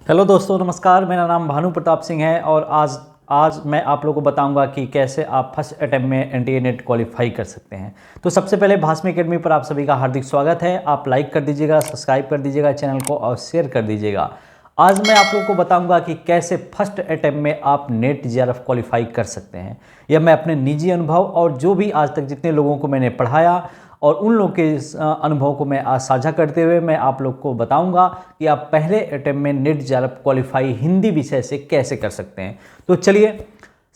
Hello दोस्तों, नमस्कार। मेरा नाम भानु प्रताप सिंह है और आज मैं आप लोगों को बताऊंगा कि कैसे आप फर्स्ट अटेम्प्ट में एनडीए नेट क्वालिफाई कर सकते हैं। तो सबसे पहले भासमी एकेडमी पर आप सभी का हार्दिक स्वागत है। आप लाइक कर दीजिएगा, सब्सक्राइब कर दीजिएगा चैनल को और शेयर कर दीजिएगा। आज मैं आप लोगों को बताऊंगा कि कैसे फर्स्ट अटेम्प्ट में आप नेट जेआरएफ क्वालिफाई कर सकते हैं। यह मैं अपने निजी अनुभव और जो भी आज तक जितने लोगों को मैंने पढ़ाया और उन लोगों के अनुभव को मैं आज साझा करते हुए मैं आप लोग को बताऊंगा कि आप पहले अटेम्प्ट में नेट जेआरएफ क्वालिफाई हिंदी विषय से कैसे कर सकते हैं। तो चलिए,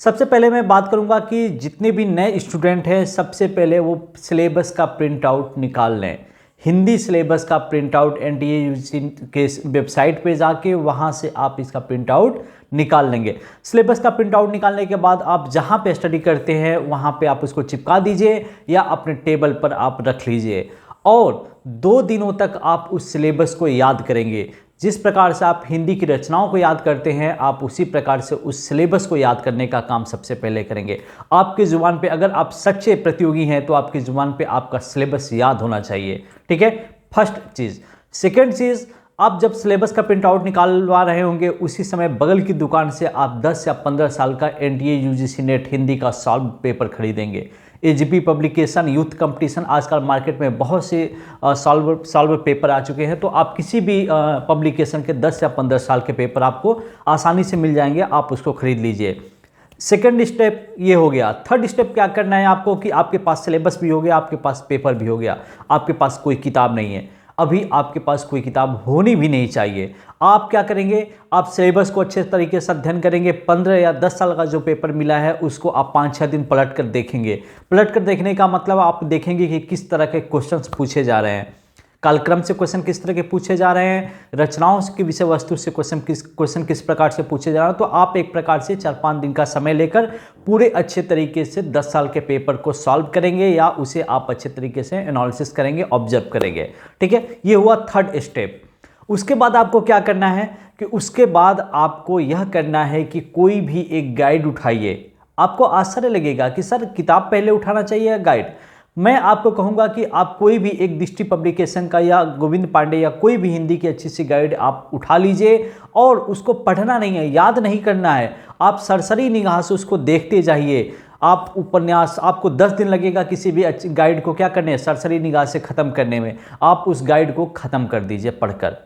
सबसे पहले मैं बात करूंगा कि जितने भी नए स्टूडेंट हैं सबसे पहले वो सिलेबस का प्रिंट आउट निकाल लें। हिंदी सिलेबस का प्रिंट आउट एनडीए यूजी के वेबसाइट पे जाके वहाँ से आप इसका प्रिंट आउट निकाल लेंगे। सिलेबस का प्रिंट आउट निकालने के बाद आप जहाँ पे स्टडी करते हैं वहाँ पे आप उसको चिपका दीजिए या अपने टेबल पर आप रख लीजिए और 2 दिनों तक आप उस सिलेबस को याद करेंगे। जिस प्रकार से आप हिंदी की रचनाओं को याद करते हैं आप उसी प्रकार से उस सिलेबस को याद करने का काम सबसे पहले करेंगे। आपकी ज़ुबान पे, अगर आप सच्चे प्रतियोगी हैं तो आपकी ज़ुबान पे आपका सिलेबस याद होना चाहिए। ठीक है, फर्स्ट चीज़। सेकंड चीज़, आप जब सिलेबस का प्रिंट आउट निकालवा रहे होंगे उसी समय बगल की दुकान से आप 10 या 15 साल का एनडीए यूजीसी नेट हिंदी का सॉल्व पेपर खरीदेंगे। एजीपी पब्लिकेशन, यूथ कंपटीशन, आजकल मार्केट में बहुत से सॉल्व पेपर आ चुके हैं। तो आप किसी भी पब्लिकेशन के 10 या 15 साल के पेपर आपको आसानी से मिल जाएंगे, आप उसको खरीद लीजिए। सेकंड स्टेप ये हो गया। थर्ड स्टेप क्या करना है आपको कि आपके पास सिलेबस भी हो गया, आपके पास पेपर भी हो गया, आपके पास कोई किताब नहीं है। अभी आपके पास कोई किताब होनी भी नहीं चाहिए। आप क्या करेंगे, आप सिलेबस को अच्छे तरीके से अध्ययन करेंगे। 15 या 10 साल का जो पेपर मिला है उसको आप 5-6 दिन पलट कर देखेंगे। पलट कर देखने का मतलब आप देखेंगे कि किस तरह के क्वेश्चंस पूछे जा रहे हैं, कालक्रम से क्वेश्चन किस तरह के पूछे जा रहे हैं, रचनाओं की विषय वस्तु से क्वेश्चन किस प्रकार से पूछे जा रहे हैं। तो आप एक प्रकार से 4-5 दिन का समय लेकर पूरे अच्छे तरीके से 10 साल के पेपर को सॉल्व करेंगे या उसे आप अच्छे तरीके से एनालिसिस करेंगे, ऑब्जर्व करेंगे। ठीक है, ये हुआ थर्ड स्टेप। उसके बाद आपको क्या करना है कि उसके बाद आपको यह करना है कि कोई भी एक गाइड उठाइए। आपको आश्चर्य लगेगा कि सर किताब पहले उठाना चाहिए या गाइड। मैं आपको कहूंगा कि आप कोई भी एक दृष्टि पब्लिकेशन का या गोविंद पांडे या कोई भी हिंदी की अच्छी सी गाइड आप उठा लीजिए और उसको पढ़ना नहीं है, याद नहीं करना है, आप सरसरी निगाह से उसको देखते जाइए। आप उपन्यास, आपको 10 दिन लगेगा किसी भी अच्छी गाइड को क्या करने, सरसरी निगाह से ख़त्म करने में। आप उस गाइड को ख़त्म कर दीजिए पढ़कर।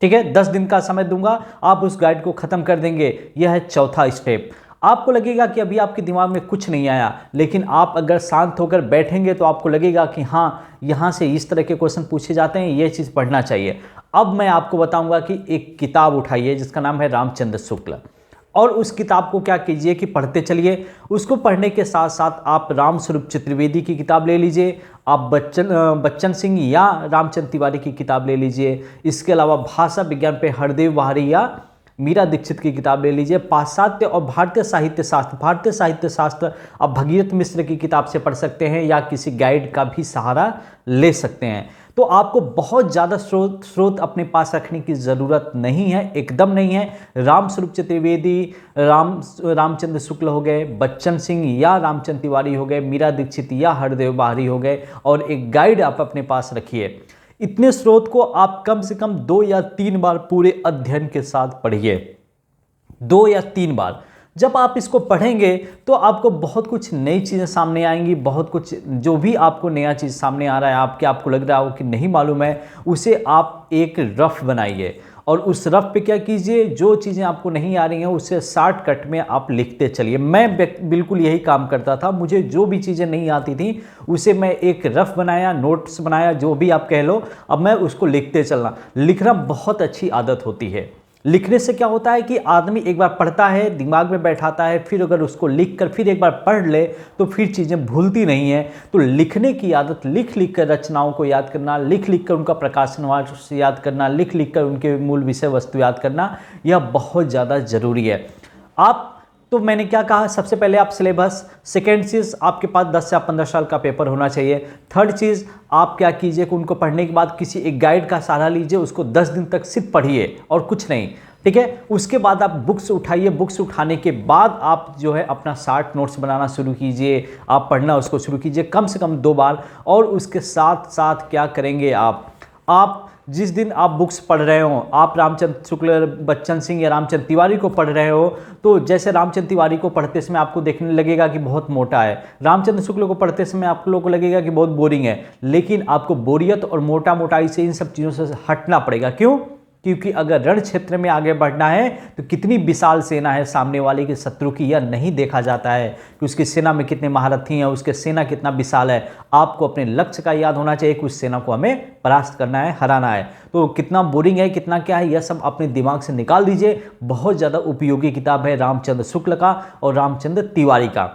ठीक है, 10 दिन का समय दूंगा, आप उस गाइड को ख़त्म कर देंगे। यह है चौथा स्टेप। आपको लगेगा कि अभी आपके दिमाग में कुछ नहीं आया, लेकिन आप अगर शांत होकर बैठेंगे तो आपको लगेगा कि हाँ, यहाँ से इस तरह के क्वेश्चन पूछे जाते हैं, ये चीज़ पढ़ना चाहिए। अब मैं आपको बताऊंगा कि एक किताब उठाइए जिसका नाम है रामचंद्र शुक्ल, और उस किताब को क्या कीजिए कि पढ़ते चलिए। उसको पढ़ने के साथ साथ आप रामस्वरूप चतुर्वेदी की किताब ले लीजिए, आप बच्चन सिंह या रामचंद्र तिवारी की किताब ले लीजिए। इसके अलावा भाषा विज्ञान पे हरदेव बहारी या मीरा दीक्षित की किताब ले लीजिए। पाश्चात्य और भारतीय साहित्य शास्त्र आप भगीरथ मिश्र की किताब से पढ़ सकते हैं या किसी गाइड का भी सहारा ले सकते हैं। तो आपको बहुत ज़्यादा स्रोत अपने पास रखने की ज़रूरत नहीं है, एकदम नहीं है। रामस्वरूप चतुर्वेदी, रामचंद्र शुक्ल हो गए, बच्चन सिंह या रामचंद्र तिवारी हो गए, मीरा दीक्षित या हरदेव बहारी हो गए, और एक गाइड आप अपने पास रखिए। इतने स्रोत को आप कम से कम 2 या 3 बार पूरे अध्ययन के साथ पढ़िए। 2 या 3 बार जब आप इसको पढ़ेंगे तो आपको बहुत कुछ नई चीज़ें सामने आएंगी। बहुत कुछ जो भी आपको नया चीज़ सामने आ रहा है, आपको लग रहा हो कि नहीं मालूम है, उसे आप एक रफ बनाइए और उस रफ पे क्या कीजिए, जो चीज़ें आपको नहीं आ रही हैं उसे शॉर्टकट में आप लिखते चलिए। मैं बिल्कुल यही काम करता था। मुझे जो भी चीज़ें नहीं आती थी उसे मैं एक रफ बनाया, नोट्स बनाया, जो भी आप कह लो, अब मैं उसको लिखते चलना। लिखना बहुत अच्छी आदत होती है। लिखने से क्या होता है कि आदमी एक बार पढ़ता है, दिमाग में बैठाता है, फिर अगर उसको लिख कर फिर एक बार पढ़ ले तो फिर चीज़ें भूलती नहीं हैं। तो लिखने की आदत, लिख लिख कर रचनाओं को याद करना, लिख लिख कर उनका प्रकाशनवाद याद करना, लिख लिख कर उनके मूल विषय वस्तु याद करना, यह बहुत ज़्यादा ज़रूरी है। तो मैंने क्या कहा, सबसे पहले आप सिलेबस। सेकेंड चीज़, आपके पास 10 या 15 साल का पेपर होना चाहिए। थर्ड चीज़, आप क्या कीजिए कि उनको पढ़ने के बाद किसी एक गाइड का सहारा लीजिए, उसको 10 दिन तक सिर्फ पढ़िए और कुछ नहीं। ठीक है, उसके बाद आप बुक्स उठाइए। बुक्स उठाने के बाद आप जो है अपना शॉर्ट नोट्स बनाना शुरू कीजिए, आप पढ़ना उसको शुरू कीजिए कम से कम 2 बार। और उसके साथ साथ क्या करेंगे, आप जिस दिन आप बुक्स पढ़ रहे हो, आप रामचंद्र शुक्ल, बच्चन सिंह या रामचंद्र तिवारी को पढ़ रहे हो, तो जैसे रामचंद्र तिवारी को पढ़ते समय आपको देखने लगेगा कि बहुत मोटा है, रामचंद्र शुक्ल को पढ़ते समय आप लोगों को लगेगा कि बहुत बोरिंग है। लेकिन आपको बोरियत और मोटाई से, इन सब चीज़ों से हटना पड़ेगा। क्यों? क्योंकि अगर रण क्षेत्र में आगे बढ़ना है तो कितनी विशाल सेना है सामने वाले के शत्रु की, यह नहीं देखा जाता है कि उसकी सेना में कितने महारथी हैं, उसके सेना कितना विशाल है। आपको अपने लक्ष्य का याद होना चाहिए कि उस सेना को हमें परास्त करना है, हराना है। तो कितना बोरिंग है, कितना क्या है, यह सब अपने दिमाग से निकाल दीजिए। बहुत ज़्यादा उपयोगी किताब है रामचंद्र शुक्ल का और रामचंद्र तिवारी का।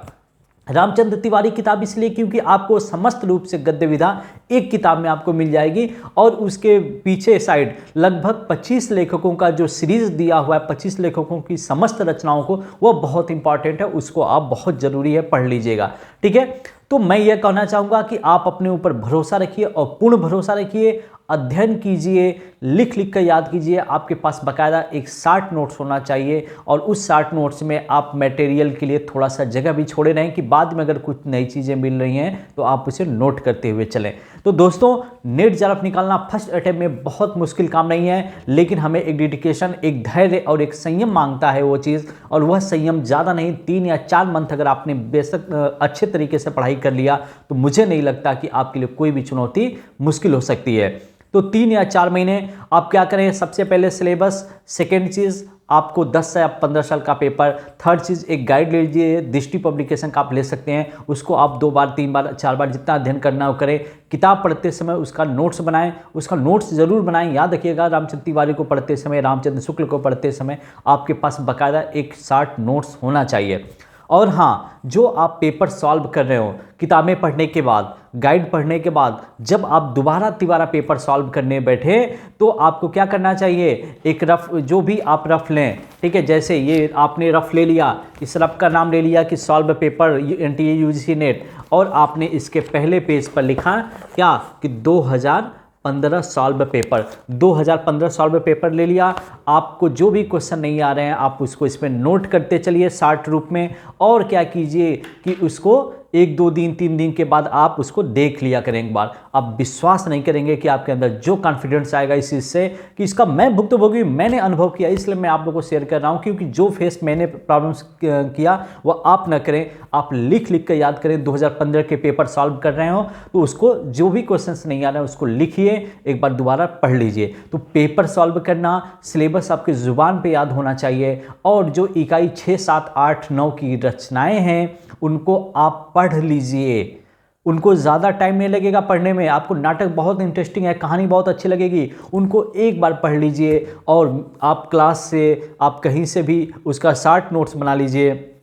रामचंद्र तिवारी किताब इसलिए क्योंकि आपको समस्त रूप से गद्य विधा एक किताब में आपको मिल जाएगी, और उसके पीछे साइड लगभग 25 लेखकों का जो सीरीज दिया हुआ है, 25 लेखकों की समस्त रचनाओं को, वो बहुत इंपॉर्टेंट है, उसको आप बहुत जरूरी है पढ़ लीजिएगा। ठीक है, तो मैं यह कहना चाहूँगा कि आप अपने ऊपर भरोसा रखिए और पूर्ण भरोसा रखिए, अध्ययन कीजिए, लिख लिख कर याद कीजिए। आपके पास बाकायदा एक 60 नोट्स होना चाहिए, और उस 60 नोट्स में आप मटेरियल के लिए थोड़ा सा जगह भी छोड़े रहें कि बाद में अगर कुछ नई चीज़ें मिल रही हैं तो आप उसे नोट करते हुए चलें। तो दोस्तों, नेट जेआरएफ निकालना फर्स्ट अटेम्प्ट में बहुत मुश्किल काम नहीं है, लेकिन हमें एक डेडिकेशन, एक धैर्य और एक संयम मांगता है वो चीज़, और वह संयम ज़्यादा नहीं, 3 या 4 मंथ अगर आपने बेशक अच्छे तरीके से पढ़ाई कर लिया तो मुझे नहीं लगता कि आपके लिए कोई भी चुनौती मुश्किल हो सकती है। तो 3 या 4 महीने आप क्या करें, सबसे पहले सिलेबस, सेकेंड चीज़ आपको 10 से 15 साल का पेपर, थर्ड चीज़ एक गाइड ले लीजिए, दृष्टि पब्लिकेशन का आप ले सकते हैं, उसको आप 2 बार 3 बार 4 बार जितना अध्ययन करना हो करें। किताब पढ़ते समय उसका नोट्स बनाएं, उसका नोट्स ज़रूर बनाएं। याद रखिएगा, रामचंद्र तिवारी को पढ़ते समय, रामचंद्र शुक्ल को पढ़ते समय आपके पास बाकायदा एक 60 नोट्स होना चाहिए। और हाँ, जो आप पेपर सॉल्व कर रहे हो किताबें पढ़ने के बाद, गाइड पढ़ने के बाद, जब आप दोबारा तिबारा पेपर सॉल्व करने बैठे तो आपको क्या करना चाहिए, एक रफ, जो भी आप रफ लें, ठीक है, जैसे ये आपने रफ ले लिया, इस रफ का नाम ले लिया कि solve paper NTA UGC net, और आपने इसके पहले पेज पर लिखा क्या कि 2015 सॉल्व पेपर, 2015 सॉल्व पेपर ले लिया। आपको जो भी क्वेश्चन नहीं आ रहे हैं आप उसको इसमें नोट करते चलिए शार्ट रूप में, और क्या कीजिए कि उसको 1-2 दिन 3 दिन के बाद आप उसको देख लिया करें एक बार। आप विश्वास नहीं करेंगे कि आपके अंदर जो कॉन्फिडेंस आएगा इस चीज़ से कि इसका मैं भुक्तभोगी, मैंने अनुभव किया, इसलिए मैं आप लोगों को शेयर कर रहा हूँ, क्योंकि जो फेस मैंने प्रॉब्लम्स किया वह आप ना करें। आप लिख लिख कर याद करें, 2015 के पेपर सॉल्व कर रहे हो तो उसको, जो भी क्वेश्चंस नहीं आ रहे हैं उसको लिखिए, एक बार दोबारा पढ़ लीजिए। तो पेपर सॉल्व करना, सिलेबस आपके ज़ुबान पे याद होना चाहिए, और जो इकाई 6, 7, 8, 9 की रचनाएँ हैं उनको आप पढ़ लीजिए। उनको ज़्यादा टाइम नहीं लगेगा पढ़ने में, आपको नाटक बहुत इंटरेस्टिंग है, कहानी बहुत अच्छी लगेगी, उनको एक बार पढ़ लीजिए, और आप क्लास से, आप कहीं से भी उसका शॉर्ट नोट्स बना लीजिए,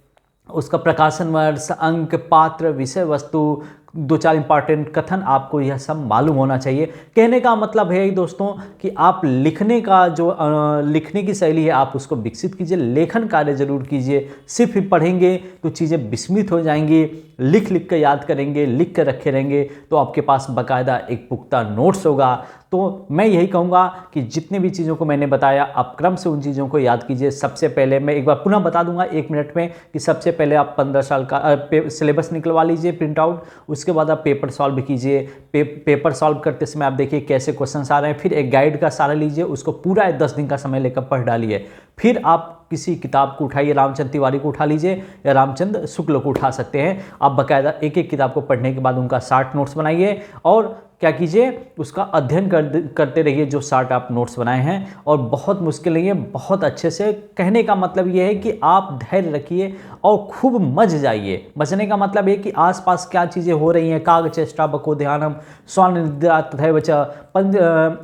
उसका प्रकाशन वर्ष, अंक, पात्र, विषय वस्तु, 2-4 इंपॉर्टेंट कथन, आपको यह सब मालूम होना चाहिए। कहने का मतलब है दोस्तों कि आप लिखने का जो लिखने की शैली है आप उसको विकसित कीजिए, लेखन कार्य जरूर कीजिए। सिर्फ पढ़ेंगे तो चीज़ें विस्मृत हो जाएंगी, लिख लिख कर याद करेंगे, लिख कर रखे रहेंगे तो आपके पास बाकायदा एक पुख्ता नोट्स होगा। तो मैं यही कहूँगा कि जितने भी चीज़ों को मैंने बताया आप क्रम से उन चीज़ों को याद कीजिए। सबसे पहले मैं एक बार पुनः बता दूंगा 1 मिनट में कि सबसे पहले आप 15 साल का सिलेबस निकलवा लीजिए प्रिंट आउट, उसके बाद आप पेपर सॉल्व कीजिए। पेपर सॉल्व करते समय आप देखिए कैसे क्वेश्चन आ रहे हैं, फिर एक गाइड का सहारा लीजिए, उसको पूरा 10 दिन का समय लेकर पढ़ डालिए। फिर आप किसी किताब को उठाइए, रामचंद्र तिवारी को उठा लीजिए या रामचंद्र शुक्ल को उठा सकते हैं। आप बाकायदा एक एक किताब को पढ़ने के बाद उनका शॉर्ट नोट्स बनाइए, और क्या कीजिए उसका अध्ययन करते रहिए जो शॉर्ट आप नोट्स बनाए हैं। और बहुत मुश्किल नहीं है, बहुत अच्छे से। कहने का मतलब ये है कि आप धैर्य रखिए और खूब मज जाइए। मजने का मतलब ये कि आसपास क्या चीज़ें हो रही हैं, काग चेष्टा बको ध्यानम स्वानिद्रा तथैव च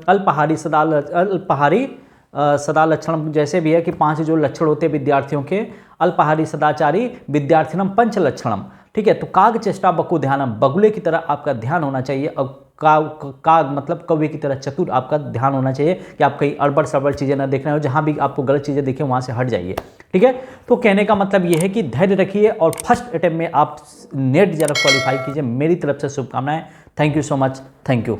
अल्पहारी सदा लक्षण, जैसे भी है कि 5 जो लक्षण होते हैं विद्यार्थियों के, अल्पहारी सदाचारी विद्यार्थिनम 5 लक्षणम, ठीक है। तो काग चेष्टा बको ध्यानम, बगुले की तरह आपका ध्यान होना चाहिए, और काग मतलब कौवे की तरह चतुर आपका ध्यान होना चाहिए कि आप कहीं अड़बड़ सड़बड़ चीज़ें ना देखना हो, जहाँ भी आपको गलत चीज़ें दिखें वहाँ से हट जाइए, ठीक है। तो कहने का मतलब ये है कि धैर्य रखिए और फर्स्ट अटेम्प्ट में आप नेट जेआरएफ क्वालिफाई कीजिए। मेरी तरफ से शुभकामनाएं। Thank you so much, thank you.